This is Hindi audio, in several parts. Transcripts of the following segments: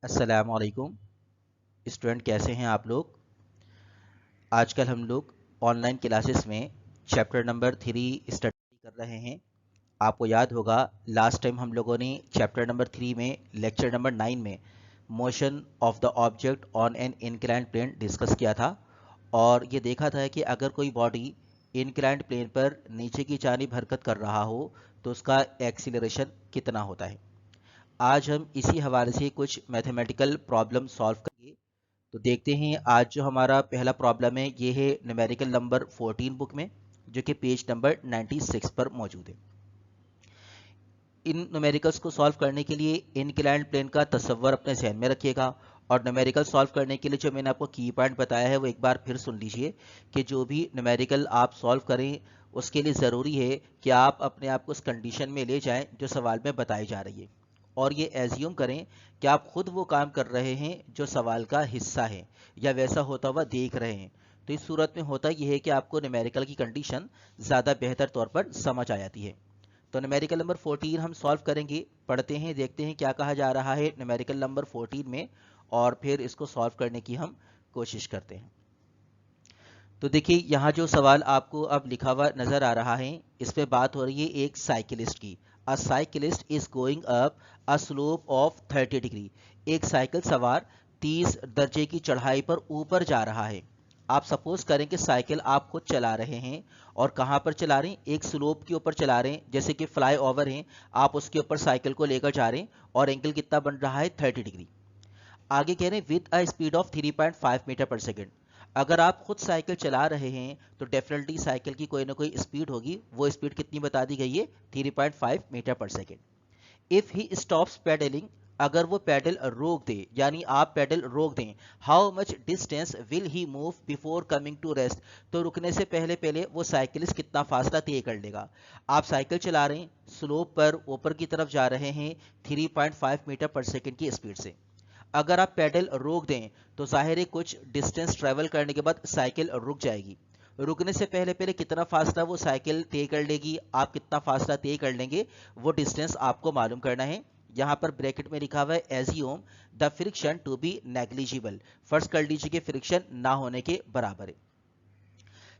अस्सलामुअलैकुम स्टूडेंट, कैसे हैं आप लोग। आजकल हम लोग ऑनलाइन क्लासेस में चैप्टर नंबर 3 स्टडी कर रहे हैं। आपको याद होगा लास्ट टाइम हम लोगों ने चैप्टर नंबर 3 में लेक्चर नंबर 9 में motion of the object on an inclined plane discuss किया था और ये देखा था कि अगर कोई बॉडी इंक्लाइंड प्लेन पर नीचे की जानिब हरकत कर रहा हो तो उसका एक्सीलरेशन कितना होता है। आज हम इसी हवाले से कुछ मैथमेटिकल प्रॉब्लम सॉल्व करेंगे। तो देखते हैं आज जो हमारा पहला प्रॉब्लम है ये है न्यूमेरिकल नंबर 14 बुक में, जो कि पेज नंबर 96 पर मौजूद है। इन न्यूमेरिकल्स को सॉल्व करने के लिए इनक्लाइंड प्लेन का तस्वर अपने जहन में रखिएगा और न्यूमेरिकल सॉल्व करने के लिए जो मैंने आपको की पॉइंट बताया है वो एक बार फिर सुन लीजिए कि जो भी न्यूमेरिकल आप सॉल्व करें उसके लिए ज़रूरी है कि आप अपने आप को उस कंडीशन में ले जाएं जो सवाल में बताई जा रही है और ये एज्यूम करें कि आप खुद वो काम कर रहे हैं जो सवाल का हिस्सा है या वैसा होता हुआ देख रहे हैं। तो इस सूरत में होता यह है कि आपको न्यूमेरिकल की कंडीशन ज़्यादा बेहतर तौर पर समझ आ जाती है। तो न्यूमेरिकल नंबर 14 हम सॉल्व करेंगे, पढ़ते हैं, देखते हैं क्या कहा जा रहा है न्यूमेरिकल नंबर 14 में और फिर इसको सॉल्व करने की हम कोशिश करते हैं। तो देखिए यहाँ जो सवाल आपको अब लिखा हुआ नज़र आ रहा है इस पे बात हो रही है एक साइकिलिस्ट की। अ cyclist is going up a slope of 30 degree. एक साइकिल सवार 30 दर्जे की चढ़ाई पर ऊपर जा रहा है। आप सपोज करें कि साइकिल आप खुद चला रहे हैं और कहाँ पर चला रहे हैं, एक स्लोप के ऊपर चला रहे हैं, जैसे कि फ्लाई ओवर है, आप उसके ऊपर साइकिल को लेकर जा रहे हैं और एंगल कितना बन रहा है 30 डिग्री। आगे कह रहे हैं with a speed of 3.5 metre पर सेकेंड। अगर आप खुद साइकिल चला रहे हैं तो डेफिनेटली साइकिल की कोई ना कोई स्पीड होगी, वो स्पीड कितनी बता दी गई है 3.5 मीटर पर second. If he stops pedalling, अगर वो पैडल रोक दे यानी आप पैडल रोक दें, how much distance will he move before coming to rest, तो रुकने से पहले पहले वो साइकिलिस्ट कितना फासला तय कर लेगा। आप साइकिल चला रहे हैं, स्लोप पर ऊपर की तरफ जा रहे हैं 3.5 मीटर पर सेकेंड की स्पीड से। अगर आप पैडल रोक दें तो जाहिर है कुछ डिस्टेंस ट्रेवल करने के बाद साइकिल रुक जाएगी। रुकने से पहले पहले कितना फासला वो साइकिल तय कर लेगी, आप कितना फासला तय कर लेंगे, वो डिस्टेंस आपको मालूम करना है। यहाँ पर ब्रैकेट में लिखा हुआ है assume the friction to be negligible. फर्ज कर लीजिए कि फ्रिक्शन ना होने के बराबर है।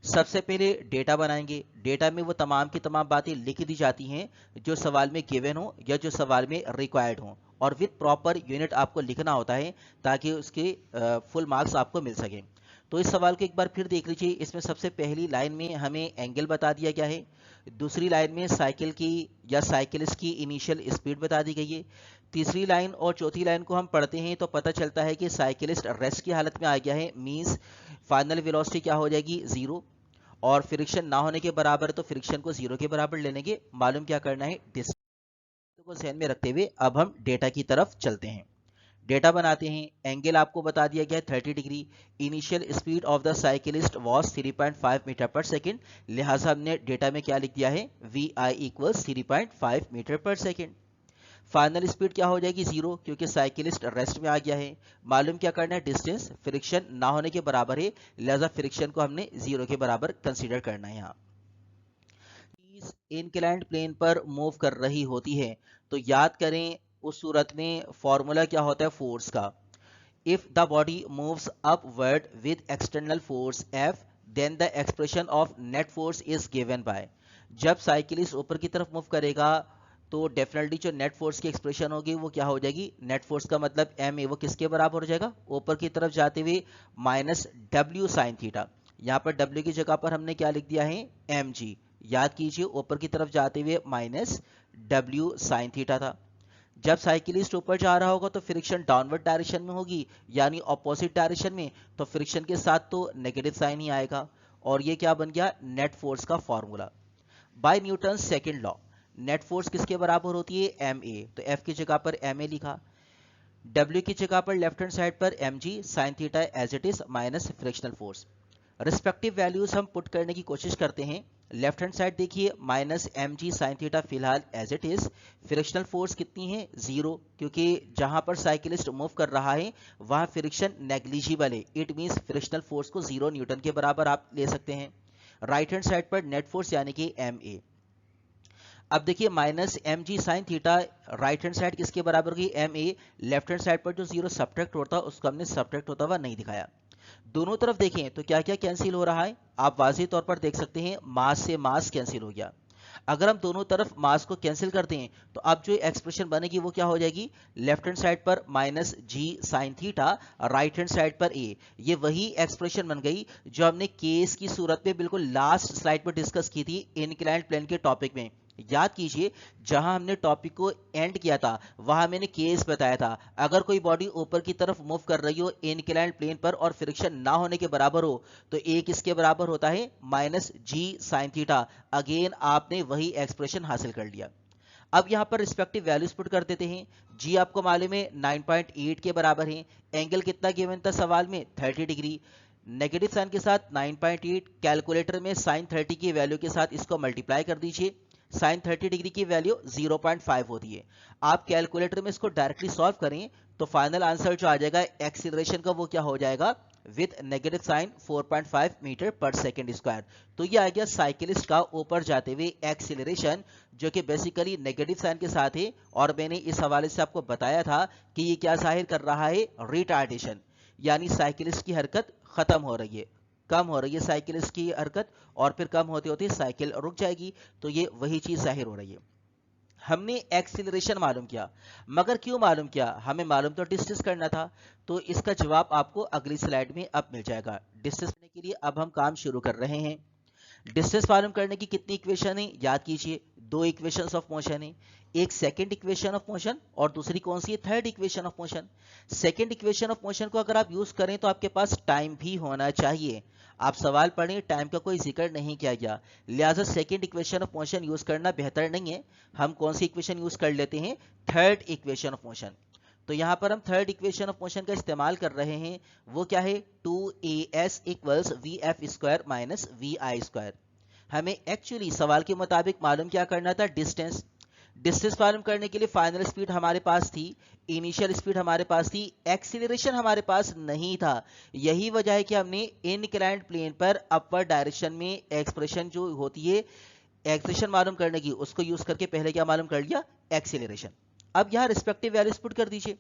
सबसे पहले डेटा बनाएंगे। डेटा में वो तमाम की तमाम बातें लिख दी जाती हैं जो सवाल में गिवन हो या जो सवाल में रिक्वायर्ड हो और विद प्रॉपर यूनिट आपको लिखना होता है ताकि उसके फुल मार्क्स आपको मिल सके। तो इस सवाल को एक बार फिर देख लीजिए। इसमें सबसे पहली लाइन में हमें एंगल बता दिया गया है, दूसरी लाइन में साइकिल की या साइकिलिस्ट की इनिशियल स्पीड बता दी गई है, तीसरी लाइन और चौथी लाइन को हम पढ़ते हैं तो पता चलता है कि साइकिलिस्ट रेस्ट की हालत में आ गया है, मींस फाइनल वेलोसिटी क्या हो जाएगी 0 और फ्रिक्शन ना होने के बराबर, तो फ्रिक्शन को 0 के बराबर ले लेंगे। मालूम क्या करना है, डिस्टेंस को ध्यान में रखते हुए अब हम डेटा की तरफ चलते हैं। डेटा बनाते हैं। एंगल आपको बता दिया गया है 30 degree. Initial speed of the cyclist was 3.5 metre पर सेकेंड, लिहाजा हमने डेटा में क्या लिख दिया है, वी आई इक्वल्स 3.5 मीटर पर सेकेंड। फाइनल स्पीड क्या हो जाएगी 0 क्योंकि साइकिलिस्ट रेस्ट में आ गया है। मालूम क्या करना है, डिस्टेंस, फ्रिक्शन ना होने के बराबर है, लिहाजा फ्रिक्शन को हमने 0 के बराबर कंसीडर करना है। यहाँ इंक्लाइंड प्लेन पर मूव कर रही होती है तो याद करें उस सूरत में फॉर्मूला क्या होता है फोर्स का। If the body moves upward with external force F then the expression of net force is given by. जब साइकिलिस्ट ऊपर की तरफ मूव करेगा तो डेफिनेटली जो नेट फोर्स की एक्सप्रेशन होगी वो क्या हो जाएगी, नेट फोर्स का मतलब एम ए, वो किसके बराबर हो जाएगा, ऊपर की तरफ जाते हुए माइनस डब्ल्यू साइन थीटा। यहाँ पर डब्ल्यू की जगह पर हमने क्या लिख दिया है, एम जी। याद कीजिए ऊपर की तरफ जाते हुए माइनस डब्ल्यू साइन थीटा था। जब साइकिलिस्ट ऊपर जा रहा होगा तो फ्रिक्शन डाउनवर्ड डायरेक्शन में होगी यानी ऑपोजिट डायरेक्शन में, तो फ्रिक्शन के साथ तो नेगेटिव साइन ही आएगा और ये क्या बन गया, नेट फोर्स का formula. By Newton second law net force किसके बराबर होती है, एम ए, तो एफ की जगह पर एम ए लिखा, डब्ल्यू की जगह पर लेफ्ट हैंड साइड पर M G sine theta as it is minus frictional force. Respective values हम पुट करने की कोशिश करते हैं। लेफ्ट हैंड साइड देखिए minus M G sine theta फिलहाल as it is, frictional force कितनी है 0 क्योंकि जहां पर साइकिलिस्ट मूव कर रहा है वहां फ्रिक्शन नेग्लिजिबल है, इट मींस फ्रिक्शनल फोर्स को 0 न्यूटन के बराबर आप ले सकते हैं। राइट हैंड साइड पर नेट फोर्स यानी कि एम ए। अब देखिए minus M G sine theta right hand side किसके बराबर होगी, M A. Left hand side पर जो जीरो सब्ट्रैक्ट होता है उसको हमने सब्ट्रैक्ट होता हुआ नहीं दिखाया। दोनों तरफ देखें तो क्या क्या कैंसिल हो रहा है, आप वाज़ेह तौर पर देख सकते हैं, मास से मास कैंसिल हो गया। अगर हम दोनों तरफ मास को कैंसिल करते हैं तो अब जो एक्सप्रेशन बनेगी वो क्या हो जाएगी, लेफ्ट हैंड साइड पर minus G sine theta, right hand side पर ए। ये वही एक्सप्रेशन बन गई जो हमने केस की सूरत में बिल्कुल लास्ट स्लाइड पर डिस्कस की थी इनक्लाइंड प्लेन के टॉपिक में। याद कीजिए जहां हमने टॉपिक को एंड किया था वहां मैंने केस बताया था, अगर कोई बॉडी ऊपर की तरफ मूव कर रही हो इनक्लाइंड प्लेन पर और फ्रिक्शन ना होने के बराबर हो तो ए किसके बराबर होता है, minus G sine theta. Again आपने वही एक्सप्रेशन हासिल कर लिया। अब यहां पर रिस्पेक्टिव वैल्यूज पुट कर देते हैं। जी आपको मालूम है 9.8 के बराबर है, एंगल कितना गिवन था सवाल में, 30 डिग्री। नेगेटिव साइन के साथ 9.8, कैलकुलेटर में साइन 30 की वैल्यू के साथ इसको मल्टीप्लाई कर दीजिए। साइन 30 डिग्री की वैल्यू 0.5 होती है। आप कैलकुलेटर में इसको डायरेक्टली सॉल्व करें तो फाइनल आंसर जो आ जाएगा एक्सीलरेशन का वो क्या हो जाएगा, विद नेगेटिव साइन 4.5 मीटर पर सेकेंड स्क्वायर। तो ये आ गया साइकिलिस्ट का ऊपर जाते हुए एक्सीलरेशन, जो कि बेसिकली नेगेटिव साइन के साथ है। और मैंने इस हवाले से आपको बताया था कि ये क्या जाहिर कर रहा है, रिटार्डेशन, यानी साइकिलिस्ट की हरकत खत्म हो रही है, कम हो रही है साइकिलिस्ट की हरकत, और फिर कम होते होते साइकिल रुक जाएगी। तो ये वही चीज जाहिर हो रही है। हमने एक्सीलरेशन मालूम किया, मगर क्यों मालूम किया, हमें मालूम तो डिस्टेंस करना था। तो इसका जवाब आपको अगली स्लाइड में अब मिल जाएगा। डिस्टेंस करने के लिए अब हम काम शुरू कर रहे हैं। डिस्टेंस मालूम करने की कितनी इक्वेशन है, याद कीजिए, दो इक्वेशंस ऑफ मोशन है। एक सेकंड इक्वेशन ऑफ मोशन और दूसरी कौन सी है, third equation of motion. Second equation of motion को अगर आप यूज करें तो आपके पास टाइम भी होना चाहिए। आप सवाल पढ़ें, टाइम का कोई जिक्र नहीं किया गया, लिहाजा second equation of motion use करना बेहतर नहीं है। हम कौन सी इक्वेशन यूज कर लेते हैं, थर्ड इक्वेशन ऑफ मोशन। तो यहां पर हम थर्ड इक्वेशन ऑफ मोशन का इस्तेमाल कर रहे हैं, वो क्या है, 2as equals V F square minus V I square. हमें एक्चुअली सवाल के मुताबिक मालूम क्या करना था, डिस्टेंस। डिस्टेंस मालूम करने के लिए फाइनल स्पीड हमारे पास थी, इनिशियल स्पीड हमारे पास थी, एक्सीलरेशन हमारे पास नहीं था। यही वजह है कि हमने इनक्लाइंड प्लेन पर अपवर्ड डायरेक्शन में एक्सप्रेशन जो होती है एक्सीलरेशन मालूम करने की, उसको यूज करके पहले क्या मालूम कर लिया, एक्सीलरेशन। अब यहाँ रिस्पेक्टिव वैल्यूज पुट कर दीजिए।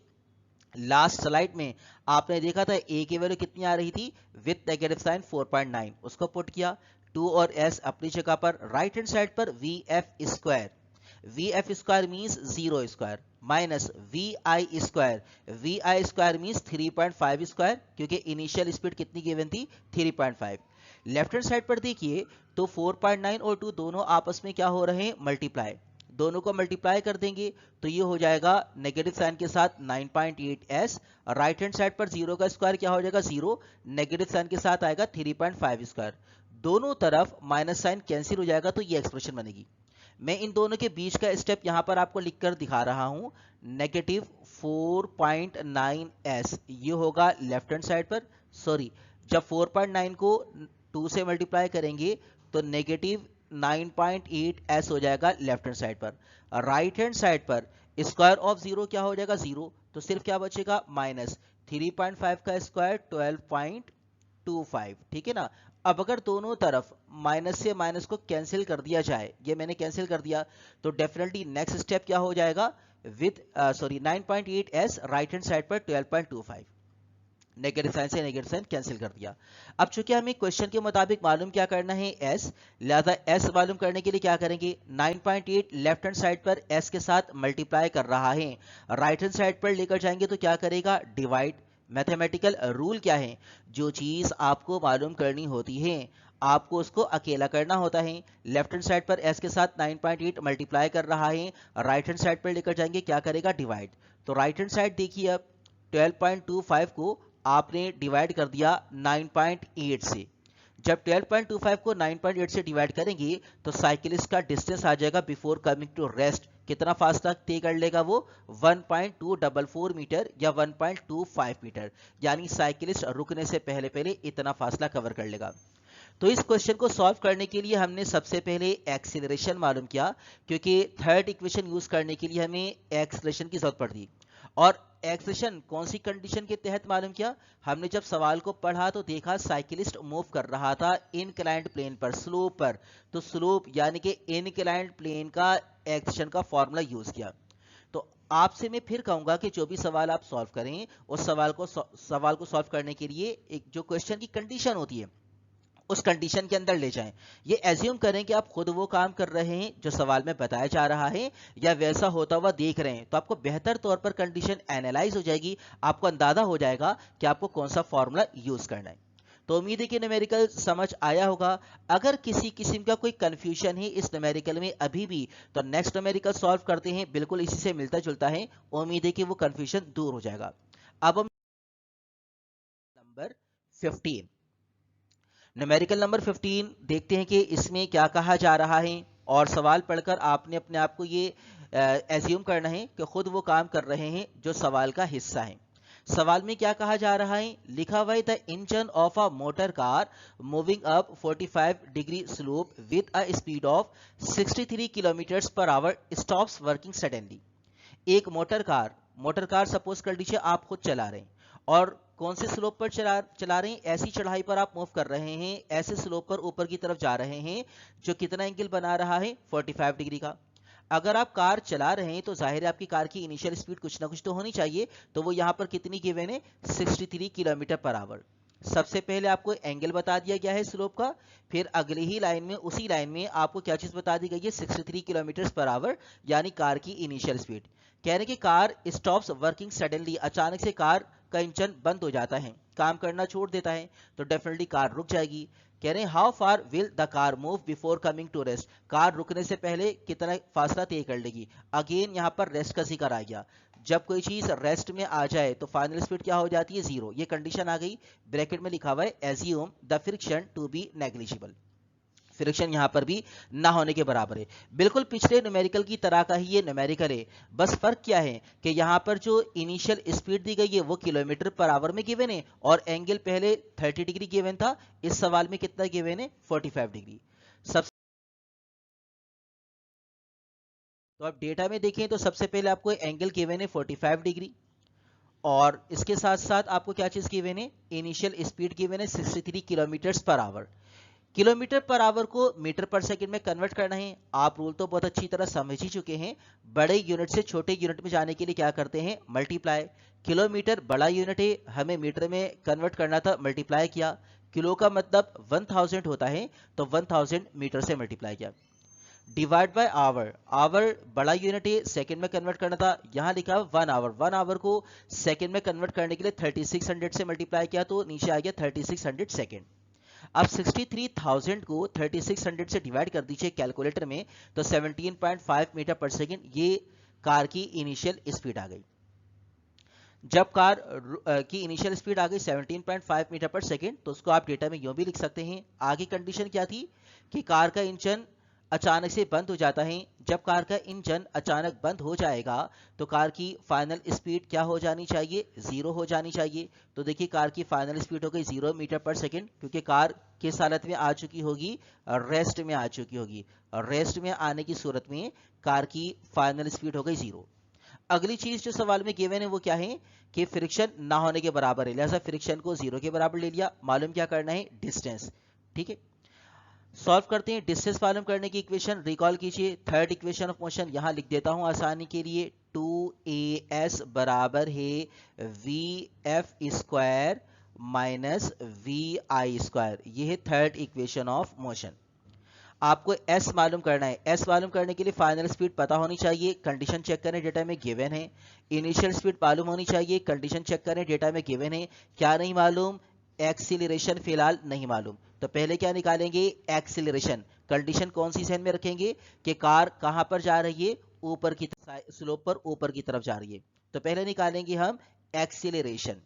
लास्ट स्लाइड में आपने देखा था ए की वैल्यू कितनी आ रही थी, विद नेगेटिव साइन 4.9, उसको पुट किया। 2 और s अपनी जगह पर, राइट हैंड साइड पर V F square, V F square means 0 square, minus V I square, V I square means 3.5 square, क्योंकि इनिशियल स्पीड कितनी गिवन थी, 3.5। लेफ्ट हैंड साइड पर देखिए तो 4.9 और 2 दोनों आपस में क्या हो रहे हैं, मल्टीप्लाई। दोनों को मल्टीप्लाई कर देंगे तो ये हो जाएगा नेगेटिव साइन के साथ 9.8s, राइट हैंड साइड पर 0 का स्क्वायर क्या हो जाएगा, 0, नेगेटिव साइन के साथ आएगा 3.5 स्क्वायर। दोनों तरफ माइनस साइन कैंसिल हो जाएगा तो ये एक्सप्रेशन बनेगी। मैं इन दोनों के बीच का स्टेप यहां पर आपको लिखकर दिखा रहा हूं, नेगेटिव 4.9s, ये होगा लेफ्ट हैंड साइड पर। सॉरी, जब 4.9 को 2 से मल्टीप्लाई करेंगे तो नेगेटिव 9.8s हो जाएगा लेफ्ट हैंड साइड पर। राइट हैंड साइड पर स्क्वायर ऑफ 0 क्या हो जाएगा, 0, तो सिर्फ क्या बचेगा, माइनस 3.5 का स्क्वायर 12.25, ठीक है ना। अब अगर दोनों तरफ माइनस से माइनस को कैंसिल कर दिया जाए, ये मैंने कैंसिल कर दिया, तो डेफिनेटली नेक्स्ट स्टेप क्या हो जाएगा, with 9.8s, right hand side पर 12.25, नेगेटिव साइन से नेगेटिव साइन कैंसिल कर दिया। अब चूंकि हमें क्वेश्चन के मुताबिक मालूम क्या करना है, s, लिहाजा s मालूम करने के लिए क्या करेंगे, 9.8 लेफ्ट हैंड साइड पर s के साथ मल्टीप्लाई कर रहा है, राइट हैंड साइड पर लेकर जाएंगे तो क्या करेगा, डिवाइड। मैथमेटिकल रूल क्या है, जो चीज आपको मालूम करनी होती है आपको उसको अकेला करना होता है। लेफ्ट हैंड साइड पर s के साथ 9.8 मल्टीप्लाई कर रहा है, राइट हैंड साइड पर लेकर जाएंगे क्या करेगा, डिवाइड। तो राइट हैंड साइड देखिए, अब 12.25 को आपने डिवाइड कर दिया 9.8 से। जब 12.25 को 9.8 से डिवाइड करेंगे तो साइकिलिस्ट का डिस्टेंस आ जाएगा बिफोर कमिंग टू रेस्ट, कितना फासला तय कर लेगा वो, 1.244 मीटर या 1.25 मीटर, यानी साइकिलिस्ट रुकने से पहले पहले इतना फासला कवर कर लेगा। तो इस क्वेश्चन को सॉल्व करने के लिए हमने सबसे पहले एक्सीलरेशन मालूम किया, क्योंकि थर्ड इक्वेशन यूज करने के लिए हमें एक्सीलरेशन की जरूरत पड़ती, और एक्सेशन कौन सी कंडीशन के तहत मालूम किया? हमने जब सवाल को पढ़ा तो देखा साइकिलिस्ट मूव कर रहा था इनक्लाइंड प्लेन पर, स्लोप पर, तो स्लोप यानी कि इनक्लाइंड प्लेन का एक्सेशन का फॉर्मूला यूज किया। तो आपसे मैं फिर कहूंगा कि जो भी सवाल आप सॉल्व करें उस सवाल को सॉल्व करने के लिए एक जो क्वेश्चन की कंडीशन होती है उस कंडीशन के अंदर ले जाएं। ये एज्यूम करें कि आप खुद वो काम कर रहे हैं जो सवाल में बताया जा रहा है या वैसा होता हुआ देख रहे हैं, तो आपको बेहतर तौर पर कंडीशन एनालाइज हो जाएगी, आपको अंदाजा हो जाएगा कि आपको कौन सा फॉर्मूला यूज करना है। तो उम्मीद है कि न्यूमेरिकल समझ आया होगा। अगर किसी किस्म का कोई कंफ्यूजन है इस न्यूमेरिकल में अभी भी, तो नेक्स्ट न्यूमेरिकल सॉल्व करते हैं, बिल्कुल इसी से मिलता जुलता है, उम्मीद है कि वो कंफ्यूजन दूर हो जाएगा। अब हम नंबर 15 न्यूमेरिकल नंबर 15 देखते हैं कि इसमें क्या कहा जा रहा है। और सवाल पढ़कर आपने अपने आप को ये एज्यूम करना है कि खुद वो काम कर रहे हैं जो सवाल का हिस्सा है। सवाल में क्या कहा जा रहा है? लिखा हुआ है the engine of a motor car moving up 45 degree slope with a speed of 63 kilometre per hour stops working suddenly. एक मोटर कार सपोज कर लीजिए आप खुद चला रहे हैं और कौन से स्लोप पर चला रहे हैं? ऐसी चढ़ाई पर आप मूव कर रहे हैं, ऐसे स्लोप पर ऊपर की तरफ जा रहे हैं जो कितना एंगल बना रहा है? 45 डिग्री का। अगर आप कार चला रहे हैं तो जाहिर है आपकी कार की इनिशियल स्पीड कुछ ना कुछ तो होनी चाहिए, तो वो यहां पर कितनी गिवन है? 63 किलोमीटर पर आवर। सबसे पहले आपको एंगल बता दिया गया है स्लोप का, फिर अगली ही लाइन में उसी लाइन में आपको क्या चीज बता दी गई है? 63 किलोमीटर पर आवर, यानी कार की इनिशियल स्पीड। कह रहे हैं कि कार स्टॉप्स वर्किंग सडनली, अचानक से कार का इंजन बंद हो जाता है, काम करना छोड़ देता है, तो डेफिनेटली कार रुक जाएगी। कह रहे हैं how far will the car move before coming to rest, car रुकने से पहले कितना फासला तय कर लेगी। अगेन यहाँ पर रेस्ट का जिक्र आ गया। जब कोई चीज रेस्ट में आ जाए तो फाइनल स्पीड क्या हो जाती है? जीरो। ये कंडीशन आ गई। ब्रैकेट में लिखा हुआ है assume the friction to be negligible, friction यहां पर भी ना होने के बराबर है। बिल्कुल पिछले न्यूमेरिकल की तरह का ही ये न्यूमेरिकल है, बस फर्क क्या है कि यहां पर जो इनिशियल स्पीड दी गई है वो किलोमीटर पर आवर में गिवन है और एंगल पहले 30 डिग्री गिवन था, इस सवाल में कितना गिवन है? 45 डिग्री। सबसे तो आप डेटा में देखें तो सबसे पहले आपको एंगल गिवन है 45 डिग्री और इसके साथ साथ आपको क्या चीज गिवन है? इनिशियल स्पीड गिवन है 63 kilometre per hour. Kilometre per hour को मीटर पर सेकंड में कन्वर्ट करना है। आप रूल तो बहुत अच्छी तरह समझ ही चुके हैं, बड़े यूनिट से छोटे यूनिट में जाने के लिए क्या करते हैं? मल्टीप्लाई। किलोमीटर बड़ा यूनिट है, हमें मीटर में कन्वर्ट करना था, मल्टीप्लाई किया। किलो का मतलब 1000 होता है, तो 1000 मीटर से मल्टीप्लाई किया। डिवाइड बाय आवर, आवर बड़ा यूनिट है, सेकंड में कन्वर्ट करना था, यहां लिखा 1 आवर। 1 आवर को सेकंड में कन्वर्ट करने के लिए 3600 से मल्टीप्लाई किया तो नीचे आ गया 3600 सेकंड। अब 63,000 को 3600 से डिवाइड कर दीजिए कैलकुलेटर में, तो 17.5 मीटर पर सेकंड ये कार की इनिशियल स्पीड आ गई। जब कार की इनिशियल स्पीड आ गई 17.5 मीटर पर सेकंड, तो उसको आप डेटा में यूं भी लिख सकते हैं। आगे कंडीशन क्या थी कि कार का इंजन अचानक से बंद हो जाता है। जब कार का इंजन अचानक बंद हो जाएगा तो कार की फाइनल स्पीड क्या हो जानी चाहिए? जीरो हो जानी चाहिए। तो देखिए कार की फाइनल स्पीड हो गई 0 मीटर पर सेकंड, क्योंकि कार किस हालत में आ चुकी होगी? रेस्ट में आ चुकी होगी। और रेस्ट में आने की सूरत में कार की फाइनल स्पीड हो गई 0। अगली चीज जो सवाल में गिवन है वो क्या है कि फ्रिक्शन ना होने के बराबर है, लिहाजा फ्रिक्शन को 0 के बराबर ले लिया। मालूम क्या करना है? डिस्टेंस। ठीक है, सॉल्व करते हैं। डिस्टेंस मालूम करने की इक्वेशन रिकॉल कीजिए। थर्ड इक्वेशन ऑफ मोशन यहां लिख देता हूं आसानी के लिए। 2as बराबर है vf square minus vi square, ये है थर्ड इक्वेशन ऑफ मोशन। आपको s मालूम करना है। s मालूम करने के लिए फाइनल स्पीड पता होनी चाहिए, कंडीशन चेक करें, डेटा में गिवन है। इनिशियल स्पीड मालूम होनी चाहिए, कंडीशन चेक करें, डेटा में गिवन है। क्या नहीं मालूम? एक्सीलरेशन फिलहाल नहीं मालूम। तो पहले क्या निकालेंगे? एक्सीलरेशन। कंडीशन कौन सी ध्यान में रखेंगे कि कार कहां पर जा रही है? ऊपर की स्लोप पर ऊपर की तरफ जा रही है। तो पहले निकालेंगे हम एक्सीलरेशन।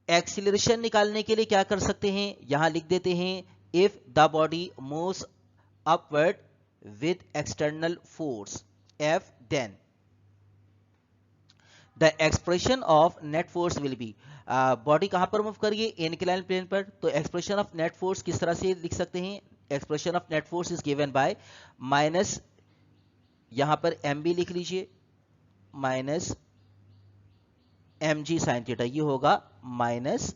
एक्सीलरेशन निकालने के लिए क्या कर सकते हैं? यहां लिख देते हैं if the body moves upward with external force F, then the expression of net force will be, body कहां पर मूव करिए? इनक्लाइन प्लेन पर। तो एक्सप्रेशन ऑफ नेट फोर्स किस तरह से लिख सकते हैं? Expression of net force is given by minus, यहां पर एम बी लिख लीजिए, minus M G sine theta, ये होगा minus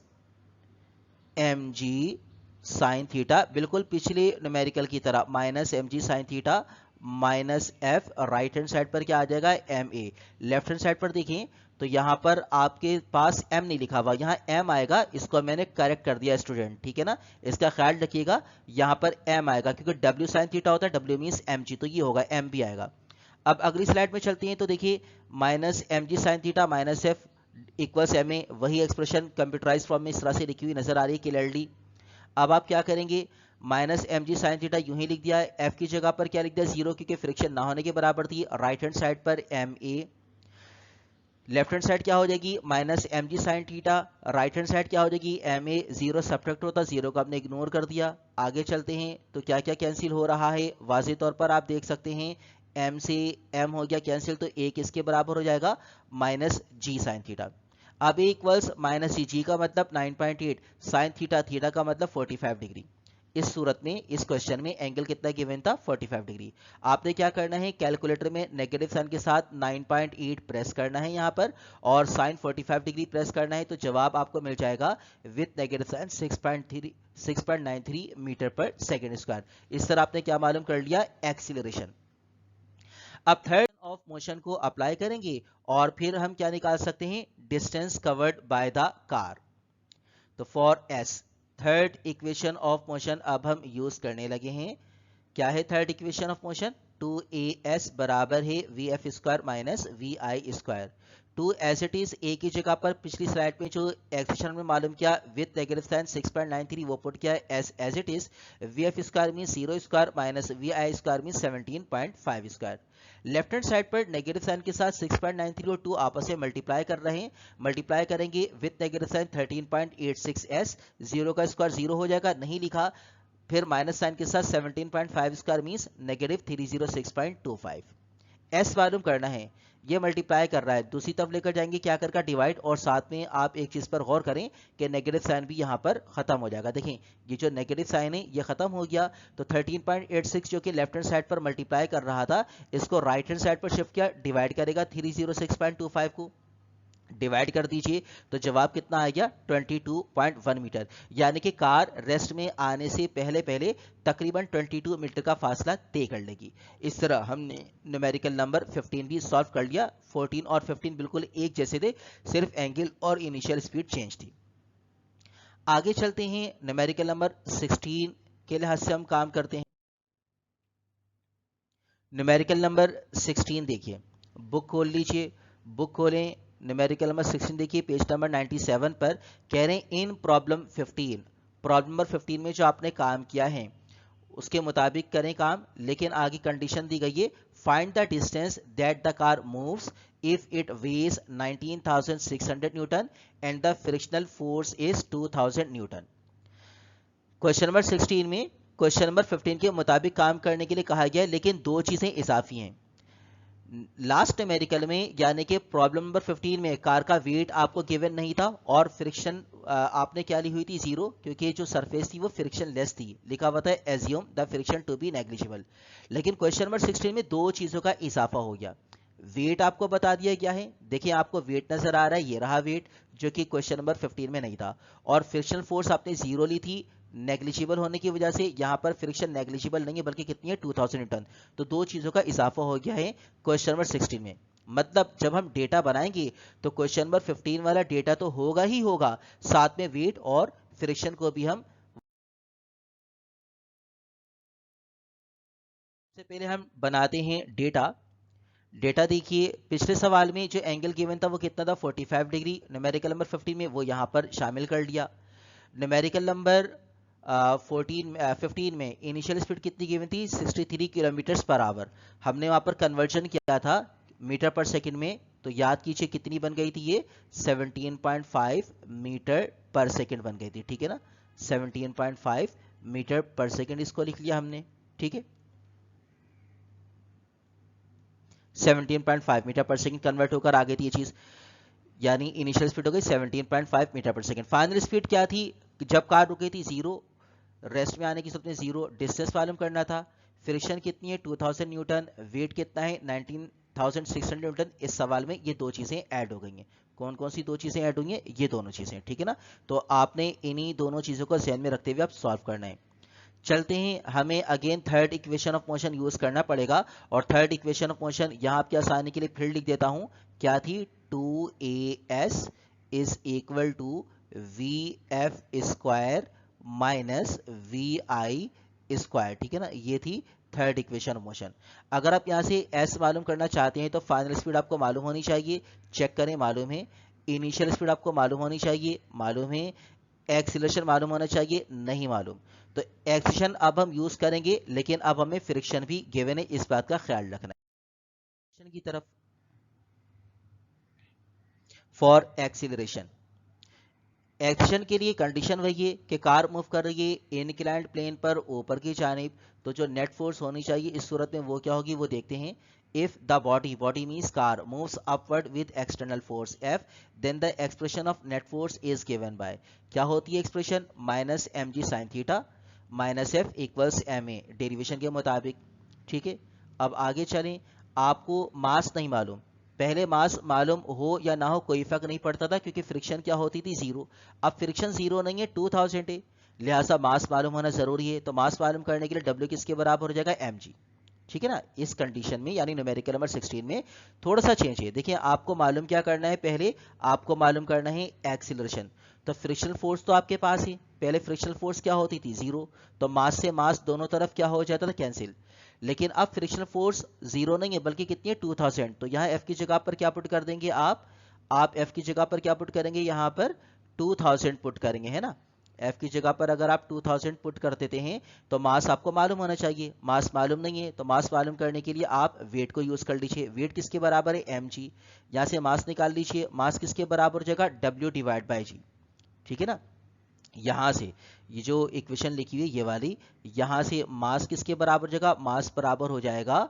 M G sine theta, बिल्कुल पिछले न्यूमेरिकल की तरह minus M G sine theta minus F. Right hand side पर क्या आ जाएगा, M A. Left hand side पर देखिए तो यहाँ पर आपके पास m नहीं लिखा हुआ, यहाँ m आएगा, इसको मैंने करेक्ट कर दिया स्टूडेंट, ठीक है ना, इसका ख्याल रखिएगा, यहाँ पर m आएगा क्योंकि w साइन थीटा होता है, w मीन्स mg, तो ये होगा m भी आएगा। अब अगली स्लाइड में चलते हैं तो देखिए minus M G sine theta minus F equals M A, वही एक्सप्रेशन कंप्यूटराइज फॉर्म में इस तरह से लिखी हुई नजर आ रही है क्लियरली। अब आप क्या करेंगे, minus M G sine theta यूं ही लिख दिया है, एफ की जगह पर क्या लिख दिया, जीरो, क्योंकि फ्रिक्शन ना होने के बराबर थी। राइट हैंड साइड पर M A, left hand side क्या हो जाएगी, minus M G sine theta, right hand side क्या हो जाएगी, एम ए, जीरो सब्ट्रैक्ट होता, जीरो को आपने इग्नोर कर दिया। आगे चलते हैं तो क्या क्या कैंसिल हो रहा है, वाज़े तौर पर आप देख सकते हैं, एम से एम हो गया कैंसिल, तो ए किसके बराबर हो जाएगा, माइनस जी साइन थीटा। अब ए इक्वल्स माइनस जी का मतलब 9.8, साइन थीटा, थीटा का मतलब 45 डिग्री। इस सूरत में इस क्वेश्चन में एंगल कितना गिवन था, 45 डिग्री। आपने क्या करना है, कैलकुलेटर में नेगेटिव साइन के साथ 9.8 प्रेस करना है यहाँ पर, और साइन 45 डिग्री प्रेस करना है, तो जवाब आपको मिल जाएगा विथ नेगेटिव साइन 6.93 मीटर पर सेकेंड स्क्वायर। इस तरह आपने क्या मालूम कर लिया, एक्सीलरेशन। अब थर्ड ऑफ मोशन को अप्लाई करेंगे और फिर हम क्या निकाल सकते हैं, distance covered by the car. तो for S, third equation of motion अब हम यूज करने लगे हैं। क्या है third equation of motion, 2as बराबर है V F square minus V I square. Two as it is, A की जगह पर पिछली स्लाइड में जो एक्सप्रेशन में मालूम किया विद नेगेटिव साइन 6.93 वो पुट किया as it is, V F square mean 0 square minus V I square mean 17.5 square. Left hand side पर नेगेटिव साइन के साथ 6.93 और 2 आपस में मल्टीप्लाई कर रहे हैं, मल्टीप्लाई करेंगे with negative sign 13.86s, zero का स्क्वायर जीरो हो जाएगा, नहीं लिखा, फिर माइनस साइन के साथ 17.5 स्क्वायर मींस नेगेटिव 306.25। एस मालूम करना है, ये मल्टीप्लाई कर रहा है, दूसरी तरफ लेकर जाएंगे क्या कर डिवाइड, और साथ में आप एक चीज पर गौर करें कि नेगेटिव साइन भी यहाँ पर खत्म हो जाएगा। देखें ये जो नेगेटिव साइन है ये खत्म हो गया, तो 13.86 जो कि लेफ्ट हैंड साइड पर मल्टीप्लाई कर रहा था, इसको राइट हैंड साइड पर शिफ्ट किया, डिवाइड करेगा 306.25 को, डिवाइड कर दीजिए, तो जवाब कितना आ गया, 22.1 मीटर। यानी कि कार रेस्ट में आने से पहले पहले तकरीबन 22 मीटर का फासला तय कर लेगी। इस तरह हमने न्यूमेरिकल नंबर 15 भी सॉल्व कर लिया। 14 और 15 बिल्कुल एक जैसे थे, सिर्फ एंगल और इनिशियल स्पीड चेंज थी। आगे चलते हैं, न्यूमेरिकल नंबर 16 के लिहाज से हम काम करते हैं। न्यूमेरिकल नंबर 16 देखिए, बुक खोल लीजिए, बुक खोलें, न्यूमेरिकल नंबर 16 देखिए, पेज नंबर 97 पर कह रहे हैं इन प्रॉब्लम 15, प्रॉब्लम नंबर 15 में जो आपने काम किया है उसके मुताबिक करें काम, लेकिन आगे कंडीशन दी गई है, find the distance that the car moves if it weighs 19,600 newton and the frictional force is 2,000 newton. Question number 16 में क्वेश्चन नंबर 15 के मुताबिक काम करने के लिए कहा गया है, लेकिन दो चीजें इजाफी हैं। लास्ट न्यूमेरिकल में यानी कि प्रॉब्लम नंबर 15 में कार का वेट आपको गिवन नहीं था और फ्रिक्शन आपने क्या ली हुई थी, जीरो, क्योंकि जो सरफेस थी वो फ्रिक्शन लेस थी, लिखा हुआ था assume the friction to be negligible. लेकिन क्वेश्चन नंबर 16 में दो चीजों का इजाफा हो गया, वेट आपको बता दिया गया है, देखिए आपको वेट नजर आ रहा है, ये रहा वेट जो कि क्वेश्चन नंबर 15 में नहीं था, और फ्रिक्शन फोर्स आपने जीरो ली थी, नेग्लिजिबल होने की वजह से यहाँ पर फ्रिक्शन नेग्लिजिबल नहीं है बल्कि कितनी है, 2000 न्यूटन। तो दो चीजों का इजाफा हो गया है क्वेश्चन नंबर 16 में। मतलब जब हम डेटा बनाएंगे तो क्वेश्चन नंबर 15 वाला डेटा तो होगा ही होगा, साथ में वेट और फ्रिक्शन को भी हम, सबसे पहले हम बनाते हैं डेटा। डेटा देखिए, पिछले सवाल में जो एंगल गिवन था वो कितना था, 45 डिग्री, न्यूमेरिकल नंबर 15 में वो यहाँ पर शामिल कर लिया। न्यूमेरिकल नंबर 15 में इनिशियल स्पीड कितनी गिवन थी, 63 किलोमीटर पर आवर, हमने वहाँ पर कन्वर्जन किया था मीटर पर सेकंड में, तो याद कीजिए कितनी बन गई थी ये, 17.5 मीटर पर सेकंड बन गई थी, ठीक है ना, 17.5 मीटर पर सेकंड इसको लिख लिया हमने, ठीक है, 17.5 मीटर पर सेकंड कन्वर्ट होकर आ गई थी ये चीज, यानी इनिशियल स्पीड हो गई 17.5 मीटर पर सेकंड। फाइनल स्पीड क्या थी, जब कार रुक गई थी, जीरो, रेस्ट में आने की सूरत जीरो, डिस्टेंस मालूम करना था, फ्रिक्शन कितनी है 2000 न्यूटन, वेट कितना है 1600 न्यूटन, इस सवाल में ये दो चीज़ें ऐड हो गई हैं। कौन कौन सी दो चीज़ें ऐड हुई हैं? ये दोनों चीज़ें, ठीक है ना। तो आपने इन्हीं दोनों चीज़ों को ध्यान में रखते हुए आप सॉल्व करना है। चलते हैं, हमें again third equation of motion use करना पड़ेगा। और थर्ड इक्वेशन ऑफ मोशन यहाँ आपके आसानी के लिए फिर लिख देता हूँ, क्या थी? 2as is equal to V F square minus V I square, ठीक है ना। ये थी थर्ड इक्वेशन ऑफ मोशन। अगर आप यहाँ से s मालूम करना चाहते हैं तो फाइनल स्पीड आपको मालूम होनी चाहिए, चेक करें, मालूम है। इनिशियल स्पीड आपको मालूम होनी चाहिए, मालूम है। एक्सीलरेशन मालूम होना चाहिए, नहीं मालूम। तो एक्सीलरेशन अब हम यूज करेंगे, लेकिन अब हमें फ्रिक्शन भी गिवन है, इस बात का ख्याल रखना है। फ्रिक्शन की तरफ, फॉर एक्सीलरेशन, एक्शन के लिए कंडीशन वही है कि कार मूव कर रही है इनक्लाइंड प्लेन पर ऊपर की जानिब, तो जो नेट फोर्स होनी चाहिए इस सूरत में वो क्या होगी, वो देखते हैं। If the body means car moves upward with external force F, then the expression of net force is given by, क्या होती है expression? Minus M G sine theta minus F equals M A, derivation के मुताबिक, ठीक है। अब आगे चलें, आपको मास नहीं मालूम, पहले मास मालूम हो या ना हो कोई फर्क नहीं पड़ता था, क्योंकि फ्रिक्शन क्या होती थी? जीरो। अब फ्रिक्शन जीरो नहीं है, 2000 है, लिहाजा मास मालूम होना जरूरी है। तो मास मालूम करने के लिए डब्ल्यू किसके बराबर हो जाएगा? एम जी, ठीक है ना। इस कंडीशन में यानी न्यूमेरिकल नंबर 16 में थोड़ा सा चेंज है। देखिए आपको मालूम क्या करना है, पहले आपको मालूम करना है एक्सीलरेशन। तो फ्रिक्शनल फोर्स तो आपके पास है, पहले फ्रिक्शनल फोर्स क्या होती थी? जीरो। तो मास से मास दोनों तरफ क्या हो जाता था? कैंसिल। लेकिन अब फ्रिक्शनल फोर्स जीरो नहीं है, बल्कि कितनी है? 2000। तो यहाँ एफ की जगह पर क्या पुट कर देंगे आप एफ की जगह पर क्या पुट करेंगे? यहाँ पर 2000 पुट करेंगे, है ना। एफ की जगह पर अगर आप 2000 पुट कर देते हैं तो मास आपको मालूम होना चाहिए, मास मालूम नहीं है, तो मास मालूम करने के लिए आप वेट को यूज कर लीजिए। वेट किसके बराबर है? M G. यहाँ से मास निकाल लीजिए, मास किसके बराबर हो जाएगा? डब्ल्यू डिवाइड बाई जी, ठीक है ना। यहां से ये जो इक्वेशन लिखी हुई है ये वाली, यहां से मास किसके बराबर हो जाएगा? मास बराबर हो जाएगा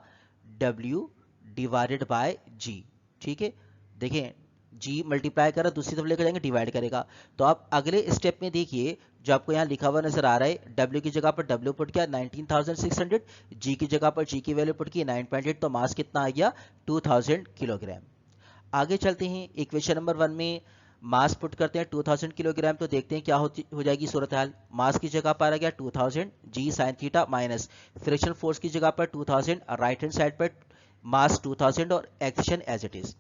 W डिवाइडेड बाय G, ठीक है। देखें G मल्टीप्लाई करा, दूसरी तरफ लेकर जाएंगे, डिवाइड करेगा। तो आप अगले स्टेप में देखिए, जो आपको यहाँ लिखा हुआ नजर आ रहा है, W की जगह पर W पुट किया 19,600, G की जगह पर G की वैल्यू पुट की 9.8, तो मास कितना आ गया? 2000 किलोग्राम। आगे चलते हैं, इक्वेशन नंबर 1 में मास पुट करते हैं 2000 किलोग्राम, तो देखते हैं क्या हो जाएगी सूरत हाल। मास की जगह पर आ गया 2000 G sine theta minus friction force की जगह पर 2000, राइट हैंड साइड पर मास 2000 और एक्शन एज इट इज।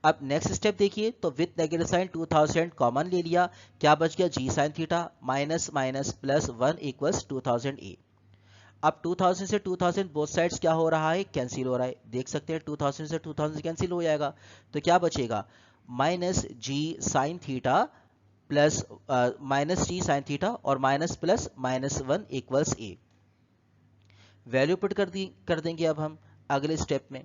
अब नेक्स्ट स्टेप देखिए, तो विथ नेगेटिव साइन 2000 कॉमन ले लिया, क्या बच गया? G sine theta minus minus plus 1 equals 2000 A. अब 2000 से 2000 बोथ साइड्स क्या हो रहा है? कैंसिल हो रहा है, देख सकते हैं 2000 से 2000 कैंसिल हो जाएगा, तो क्या बचेगा? Minus G sine theta plus minus G sine theta और माइनस प्लस माइनस 1 इक्वल्स ए। वैल्यू पुट कर देंगे अब हम अगले स्टेप में,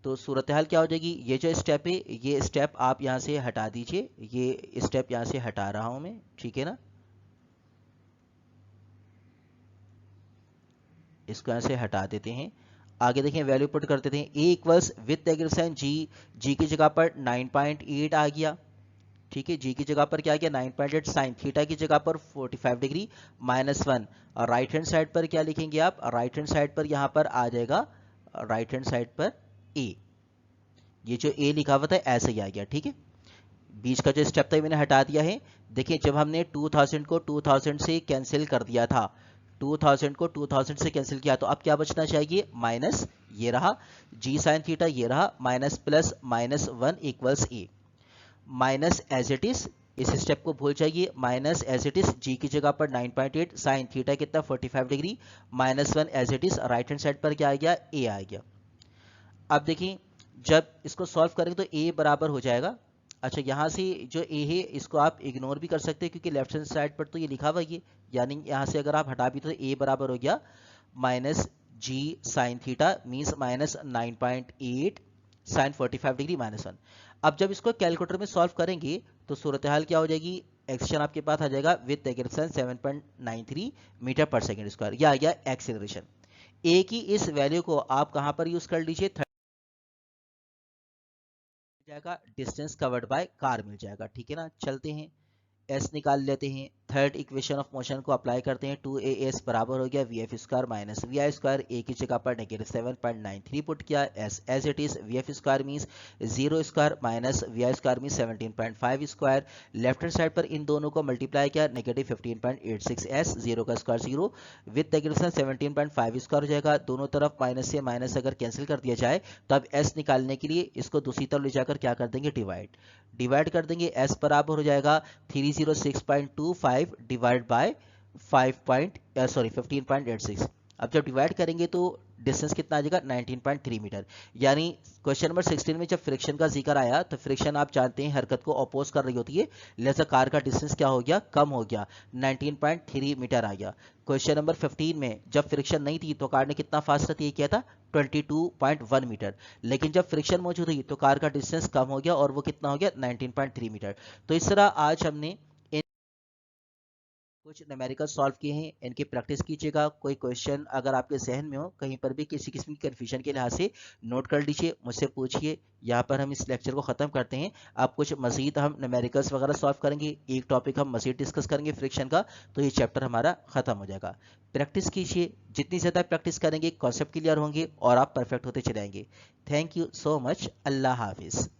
तो सूरत हाल क्या हो जाएगी? ये जो स्टेप है ये स्टेप आप यहाँ से हटा दीजिए, ये स्टेप यहाँ से हटा रहा हूं मैं, ठीक है ना। इसको यहाँ से हटा देते हैं। आगे देखें, वैल्यू पुट कर देते हैं, ए इक्वल्स विथ नेगेटिव साइन जी की जगह पर 9.8 आ गया, ठीक है। जी की जगह पर क्या आ गया? 9.8, साइन थीटा की जगह पर 45 डिग्री माइनस 1, और राइट हैंड साइड पर क्या लिखेंगे आप? राइट हैंड साइड पर यहाँ पर आ जाएगा, राइट हैंड साइड पर ए, ये जो ए लिखा हुआ था ऐसे ही आ गया, ठीक है। बीच का जो स्टेप था मैंने हटा दिया है। देखिए जब हमने 2000 को 2000 से कैंसिल कर दिया था, 2000 को 2000 से कैंसिल किया, तो अब क्या बचना चाहिए? माइनस, ये रहा जी साइन थीटा, ये रहा minus plus minus 1 equals A, minus as it is. इस स्टेप को भूल जाइए, minus as it is, G की जगह पर 9.8, साइन थीटा कितना? 45 degree, minus 1 as it is, right hand side पर क्या आ गया? ए आ गया। अब देखिए जब इसको सॉल्व करेंगे तो ए बराबर हो जाएगा, अच्छा यहाँ से जो ए है इसको आप इग्नोर भी कर सकते हैं, क्योंकि लेफ्ट हैंड साइड पर तो ये लिखा हुआ है, यानी यहाँ से अगर आप हटा भी तो ए बराबर हो गया minus G sine theta means minus 9.8 sine 45 degree minus 1। अब जब इसको कैलकुलेटर में सॉल्व करेंगे तो सूरत हाल क्या हो जाएगी? एक्शन आपके पास आ जाएगा विद एक्सेलरेशन 7.93 मीटर पर सेकेंड स्क्वायर, यह आ गया एक्सेलरेशन। ए की इस वैल्यू को आप कहाँ पर यूज कर लीजिए? जाएगा डिस्टेंस कवर्ड बाय कार मिल जाएगा, ठीक है ना। चलते हैं, एस निकाल लेते हैं, थर्ड इक्वेशन ऑफ मोशन को अप्लाई करते हैं, 2as बराबर हो गया V F square minus V I square, A की जगह पर -7.93 पुट किया, as it is V F square means 0 square minus V I square means 17.5 square, left hand side पर इन दोनों को मल्टीप्लाई किया, -15.86 एस, 0 का स्क्वायर 0 विद नेगेटिव 17.5 स्क्वायर हो जाएगा, दोनों तरफ माइनस से माइनस अगर कैंसिल कर दिया जाए तो अब एस निकालने के लिए इसको दूसरी तरफ ले जाकर क्या कर देंगे, डिवाइड कर देंगे, एस बराबर हो जाएगा 306.25 डिवाइड बाय 15.86। अब जब डिवाइड करेंगे तो डिस्टेंस कितना आ जाएगा, 19.3 मीटर। यानी क्वेश्चन नंबर 16 में जब फ्रिक्शन का जिक्र आया तो फ्रिक्शन आप जानते हैं हरकत को अपोज कर रही होती है, लिहाजा कार का डिस्टेंस क्या हो गया, कम हो गया, 19.3 मीटर आ गया। क्वेश्चन नंबर 15 में जब फ्रिक्शन नहीं थी तो कार ने कितना फास्ट गति किया था, 22.1 मीटर, लेकिन जब फ्रिक्शन मौजूद हुई तो कार का डिस्टेंस कम हो गया और वो कितना हो गया, 19.3 मीटर। तो इस तरह आज हमने कुछ न्यूमेरिकल सॉल्व किए हैं, इनकी प्रैक्टिस कीजिएगा। कोई क्वेश्चन अगर आपके जहन में हो कहीं पर भी किसी किस्म की कन्फ्यूजन के लिहाज से नोट कर लीजिए, मुझसे पूछिए। यहाँ पर हम इस लेक्चर को ख़त्म करते हैं। अब कुछ मजीद हम न्यूमेरिकल्स वगैरह सॉल्व करेंगे, एक टॉपिक हम मजीद डिस्कस करेंगे फ्रिक्शन का, तो ये चैप्टर हमारा ख़त्म हो जाएगा। प्रैक्टिस कीजिए, जितनी ज़्यादा प्रैक्टिस करेंगे कॉन्सेप्ट क्लियर होंगे और आप परफेक्ट होते चले जाएंगे। थैंक यू सो मच, अल्लाह हाफिज़।